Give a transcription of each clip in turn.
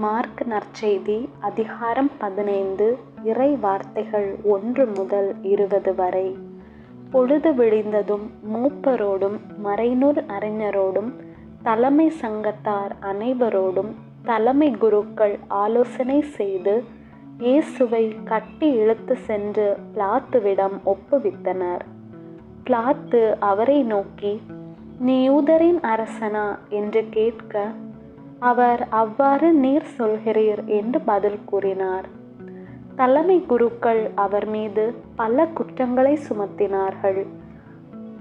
Mark நற்செய்தி அதிகாரம் 15 இறை வார்த்தைகள் 1 முதல் 20 வரை. பொழுது விடிந்ததும் மூப்பரோடும் மறைநூல் அறிஞரோடும் தலைமை சங்கத்தார் அனைவரோடும் தலைமை குருக்கள் ஆலோசனை செய்து இயேசுவை கட்டி இழுத்து சென்று பிலாத்துவிடம் ஒப்புவித்தனர். பிலாத்து அவரை நோக்கி, "நீ யூதரின் அரசனா?" என்று கேட்க, அவர், "அவ்வாறு நீர் சொல்கிறீர்" என்று பதில் கூறினார். தலைமை குருக்கள் அவர் மீது பல குற்றங்களை சுமத்தினார்கள்.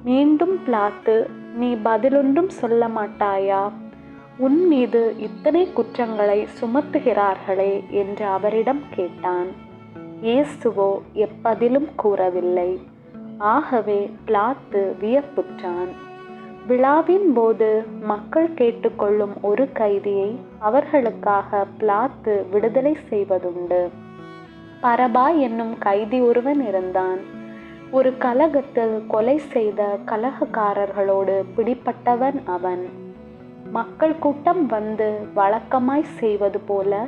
மீண்டும் பிலாத்து, "நீ பதிலொன்றும் சொல்ல மாட்டாயா? உன் மீது இத்தனை குற்றங்களை சுமத்துகிறார்களே" என்று அவரிடம் கேட்டான். இயேசுவோ எப்பதிலும் கூறவில்லை. ஆகவே பிலாத்து வியப்புற்றான். விழாவின் போது மக்கள் கேட்டுக்கொள்ளும் ஒரு கைதியை அவர்களுக்காக பிலாத்து விடுதலை செய்வதுண்டு. பரபா என்னும் கைதி ஒருவன் இருந்தான். ஒரு கலகத்தில் கொலை செய்த கலகக்காரர்களோடு பிடிப்பட்டவன் அவன். மக்கள் கூட்டம் வந்து வழக்கமாய் செய்வது போல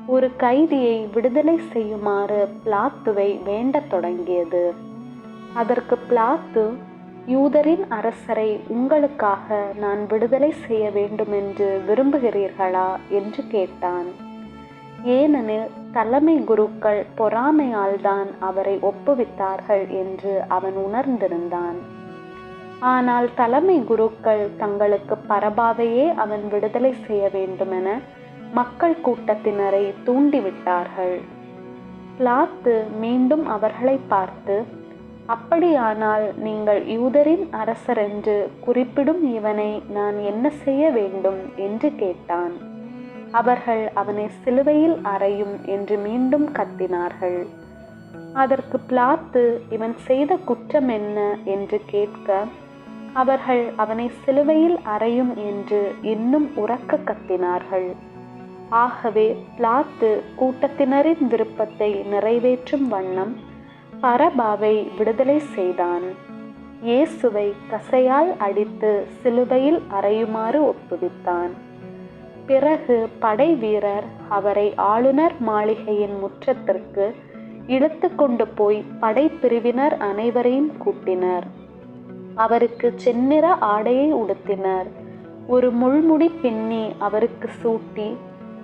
ஒரு கைதியை விடுதலை செய்யுமாறு பிலாத்துவை வேண்டத் தொடங்கியது. அதற்கு பிலாத்து, "யூதரின் அரசரை உங்களுக்காக நான் விடுதலை செய்ய வேண்டுமென்று விரும்புகிறீர்களா?" என்று கேட்டான். ஏனெனில் தலைமை குருக்கள் பொறாமையால்தான் அவரை ஒப்புவித்தார்கள் என்று அவன் உணர்ந்திருந்தான். ஆனால் தலைமை குருக்கள் தங்களுக்கு பரபாவையே அவன் விடுதலை செய்ய வேண்டுமென மக்கள் கூட்டத்தினரை தூண்டிவிட்டார்கள். பிலாத்து மீண்டும் அவர்களை பார்த்து, "அப்படியானால் நீங்கள் யூதரின் அரசர் என்று குறிப்பிடும் இவனை நான் என்ன செய்ய வேண்டும்?" என்று கேட்டான். அவர்கள், "அவனை சிலுவையில் அறையும்" என்று மீண்டும் கத்தினார்கள். அதற்கு பிலாத்து, "இவன் செய்த குற்றம் என்ன?" என்று கேட்க, அவர்கள் அவனை சிலுவையில் அறையும் என்று இன்னும் உரக்க கத்தினார்கள். ஆகவே பிலாத்து கூட்டத்தினரின் விருப்பத்தை நிறைவேற்றும் வண்ணம் பரபாவை விடுதலை செய்தான். இயேசுவை கசையால் அடித்து சிலுவையில் அறையுமாறு ஒப்புவித்தான். பிறகு படை வீரர் அவரை ஆளுநர் மாளிகையின் முற்றத்திற்கு இழுத்து கொண்டு போய் படைப்பிரிவினர் அனைவரையும் கூட்டினர். அவருக்கு செந்நிற ஆடையை உடுத்தினர். ஒரு முள்முடி பின்னி அவருக்கு சூட்டி,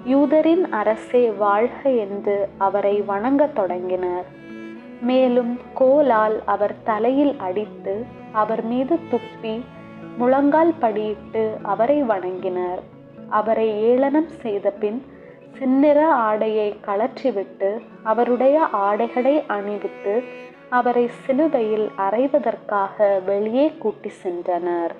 "யூதரின் அரசே வாழ்க" என்று அவரை வணங்கத் தொடங்கினர். மேலும் கோலால் அவர் தலையில் அடித்து அவர் மீது துப்பி முழங்கால் படியிட்டு அவரை வணங்கினர். அவரை ஏளனம் செய்த பின் செந்நிற ஆடையை கழற்றிவிட்டு அவருடைய ஆடைகளை அணிவித்து அவரை சிலுவையில் அறைவதற்காக வெளியே கூட்டி சென்றனர்.